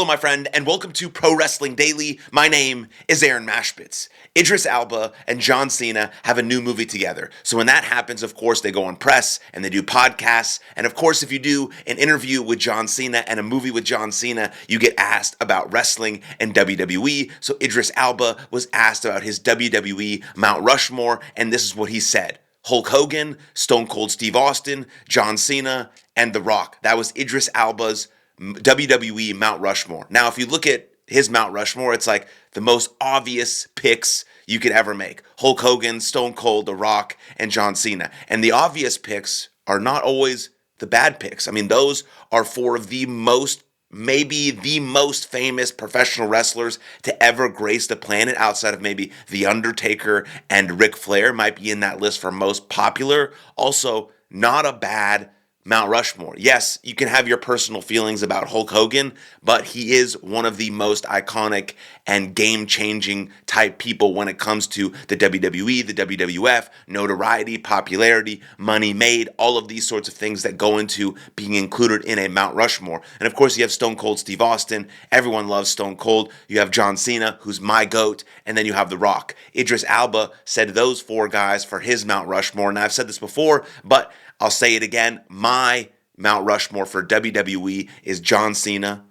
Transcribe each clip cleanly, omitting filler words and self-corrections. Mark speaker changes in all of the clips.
Speaker 1: Hello, my friend, and welcome to Pro Wrestling Daily. My name is Aaron Machbitz. Idris Elba and John Cena have a new movie together. So when that happens, of course, they go on press and they do podcasts. And of course, if you do an interview with John Cena and a movie with John Cena, you get asked about wrestling and WWE. So Idris Elba was asked about his WWE Mount Rushmore, and this is what he said. Hulk Hogan, Stone Cold Steve Austin, John Cena, and The Rock. That was Idris Elba's WWE Mount Rushmore. Now, if you look at his Mount Rushmore, it's like the most obvious picks you could ever make. Hulk Hogan, Stone Cold, The Rock, and John Cena. And the obvious picks are not always the bad picks. I mean, those are four of the most, maybe the most famous professional wrestlers to ever grace the planet, outside of maybe The Undertaker and Ric Flair might be in that list for most popular. Also, not a bad Mount Rushmore. Yes, you can have your personal feelings about Hulk Hogan, but he is one of the most iconic and game-changing type people when it comes to the WWE, the WWF, notoriety, popularity, money made, all of these sorts of things that go into being included in a Mount Rushmore. And of course, you have Stone Cold Steve Austin. Everyone loves Stone Cold. You have John Cena, who's my GOAT, and then you have The Rock. Idris Elba said those four guys for his Mount Rushmore, and I've said this before, but I'll say it again. My Mount Rushmore for WWE is John Cena,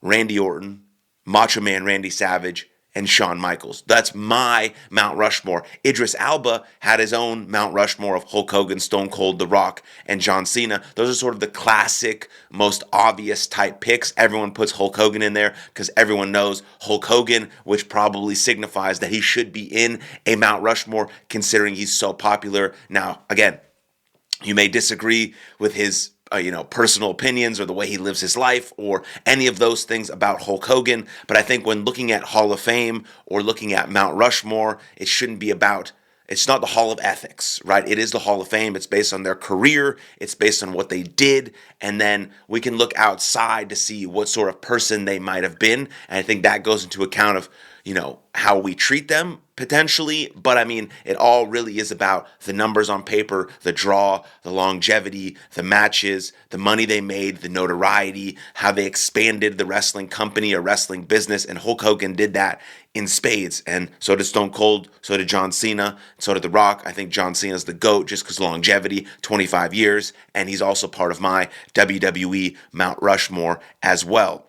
Speaker 1: Randy Orton, Macho Man Randy Savage, and Shawn Michaels. That's my Mount Rushmore. Idris Elba had his own Mount Rushmore of Hulk Hogan, Stone Cold, The Rock, and John Cena. Those are sort of the classic, most obvious type picks. Everyone puts Hulk Hogan in there because everyone knows Hulk Hogan, which probably signifies that he should be in a Mount Rushmore considering he's so popular. Now, again, you may disagree with his personal opinions or the way he lives his life or any of those things about Hulk Hogan, but I think when looking at Hall of Fame or looking at Mount Rushmore, it shouldn't be about, it's not the Hall of Ethics, right? It is the Hall of Fame. It's based on their career. It's based on what they did. And then we can look outside to see what sort of person they might have been. And I think that goes into account of, how we treat them potentially. But I mean, it all really is about the numbers on paper, the draw, the longevity, the matches, the money they made, the notoriety, how they expanded the wrestling company or wrestling business. And Hulk Hogan did that in spades. And so did Stone Cold, so did John Cena, so did The Rock. I think John Cena's the GOAT just because longevity, 25 years. And he's also part of my WWE Mount Rushmore as well.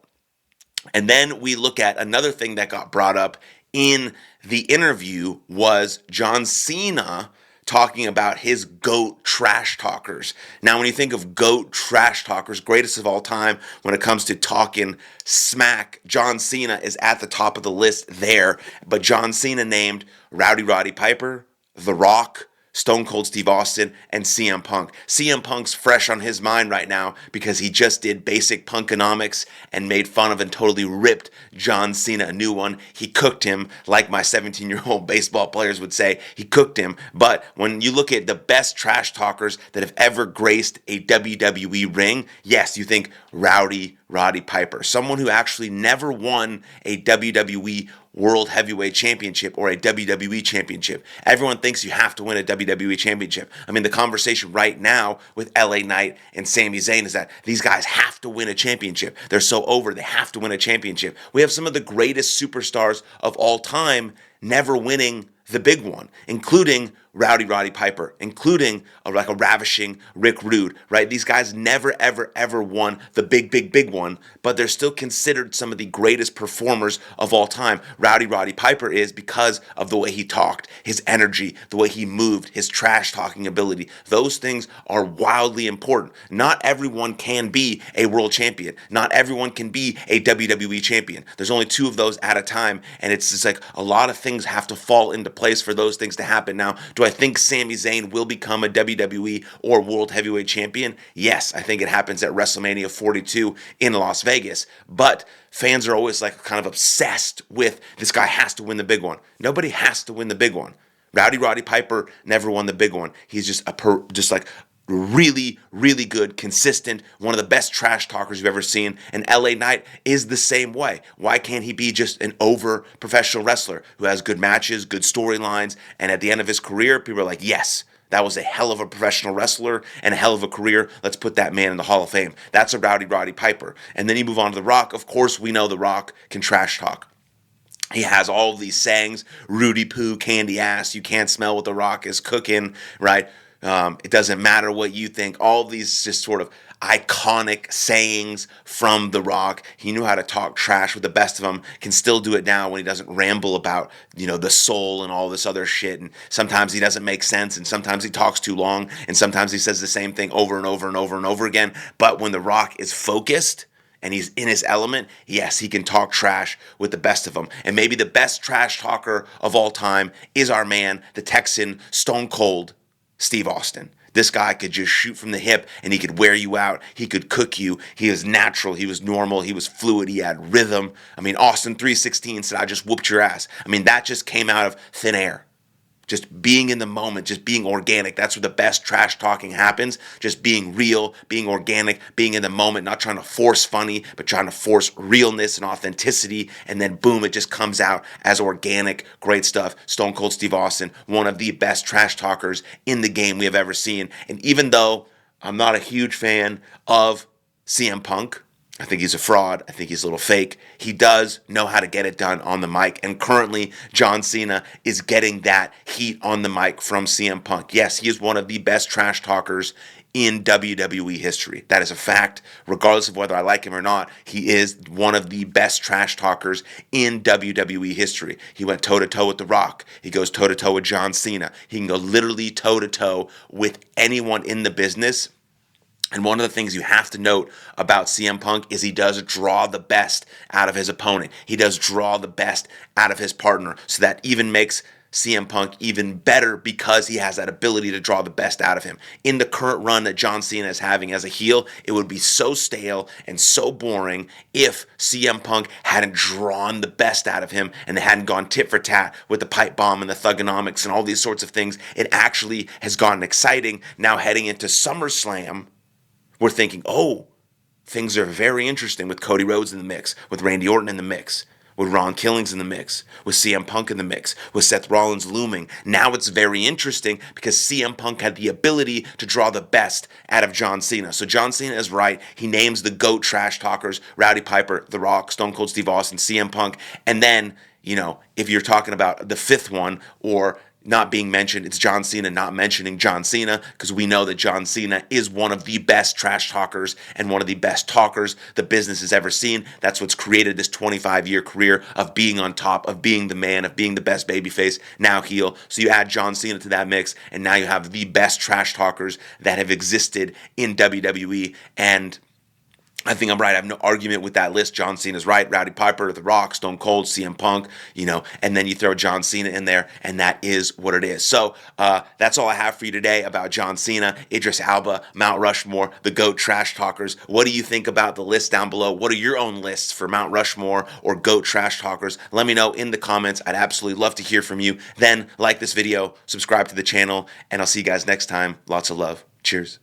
Speaker 1: And then we look at another thing that got brought up in the interview was John Cena talking about his GOAT trash talkers. Now, when you think of GOAT trash talkers, greatest of all time when it comes to talking smack, John Cena is at the top of the list there. But John Cena named Roddy Piper, The Rock, Stone Cold Steve Austin, and CM Punk. CM Punk's fresh on his mind right now because he just did basic punkonomics and made fun of and totally ripped John Cena a new one. He cooked him, like my 17-year-old baseball players would say. He cooked him. But when you look at the best trash talkers that have ever graced a WWE ring, yes, you think Roddy Piper, someone who actually never won a WWE World Heavyweight Championship or a WWE Championship. Everyone thinks you have to win a WWE Championship. I mean, the conversation right now with LA Knight and Sami Zayn is that these guys have to win a championship. They're so over, they have to win a championship. We have some of the greatest superstars of all time never winning the big one, including Roddy Piper, including a ravishing Rick Rude, right? These guys never, ever won the big one, but they're still considered some of the greatest performers of all time. Roddy Piper is because of the way he talked, his energy, the way he moved, his trash talking ability. Those things are wildly important. Not everyone can be a world champion. Not everyone can be a WWE champion. There's only two of those at a time, and it's just like a lot of things have to fall into place for those things to happen. Now, do I think Sami Zayn will become a WWE or World Heavyweight Champion? Yes, I think it happens at WrestleMania 42 in Las Vegas. But fans are always like kind of obsessed with this guy has to win the big one. Nobody has to win the big one. Roddy Piper never won the big one. He's just really good, consistent, one of the best trash talkers you've ever seen. And LA Knight is the same way. Why can't he be just an over professional wrestler who has good matches, good storylines, and at the end of his career, people are like, yes, That was a hell of a professional wrestler and a hell of a career. Let's put that man in the Hall of Fame. That's a Rowdy Roddy Piper. And then you move on to The Rock. Of course, we know The Rock can trash talk. He has all of these sayings, Rudy Poo, candy ass, you can't smell what The Rock is cooking, right? It doesn't matter what you think. All of these just sort of iconic sayings from The Rock. He knew how to talk trash with the best of them, can still do it now when he doesn't ramble about, the soul and all this other shit. And sometimes he doesn't make sense, and sometimes he talks too long, and sometimes he says the same thing over and over and over and over again. But when The Rock is focused, and he's in his element, yes, he can talk trash with the best of them. And maybe the best trash talker of all time is our man, the Texan, Stone Cold Steve Austin. This guy could just shoot from the hip, and he could wear you out. He could cook you. He was natural. He was normal. He was fluid. He had rhythm. Austin 316 said, "I just whooped your ass." That just came out of thin air. Just being in the moment, just being organic. That's where the best trash talking happens. Just being real, being organic, being in the moment, not trying to force funny, but trying to force realness and authenticity. And then boom, it just comes out as organic, great stuff. Stone Cold Steve Austin, one of the best trash talkers in the game we have ever seen. And even though I'm not a huge fan of CM Punk, I think he's a fraud. I think he's a little fake. He does know how to get it done on the mic. And currently, John Cena is getting that heat on the mic from CM Punk. Yes, he is one of the best trash talkers in WWE history. That is a fact. Regardless of whether I like him or not, he is one of the best trash talkers in WWE history. He went toe-to-toe with The Rock. He goes toe-to-toe with John Cena. He can go literally toe-to-toe with anyone in the business. And one of the things you have to note about CM Punk is he does draw the best out of his opponent. He does draw the best out of his partner. So that even makes CM Punk even better because he has that ability to draw the best out of him. In the current run that John Cena is having as a heel, it would be so stale and so boring if CM Punk hadn't drawn the best out of him and they hadn't gone tit for tat with the pipe bomb and the thugonomics and all these sorts of things. It actually has gotten exciting now heading into SummerSlam. We're thinking, things are very interesting with Cody Rhodes in the mix, with Randy Orton in the mix, with Ron Killings in the mix, with CM Punk in the mix, with Seth Rollins looming. Now it's very interesting because CM Punk had the ability to draw the best out of John Cena. So John Cena is right. He names the GOAT trash talkers, Rowdy Piper, The Rock, Stone Cold Steve Austin, CM Punk. And then, if you're talking about the fifth one or not being mentioned, it's John Cena not mentioning John Cena, because we know that John Cena is one of the best trash talkers and one of the best talkers the business has ever seen. That's what's created this 25-year career of being on top, of being the man, of being the best babyface, now heel. So you add John Cena to that mix, and now you have the best trash talkers that have existed in WWE. And I think I'm right. I have no argument with that list. John Cena's right. Rowdy Piper, The Rock, Stone Cold, CM Punk, and then you throw John Cena in there, and that is what it is. So that's all I have for you today about John Cena, Idris Elba, Mount Rushmore, the GOAT trash talkers. What do you think about the list down below? What are your own lists for Mount Rushmore or GOAT trash talkers? Let me know in the comments. I'd absolutely love to hear from you. Then like this video, subscribe to the channel, and I'll see you guys next time. Lots of love. Cheers.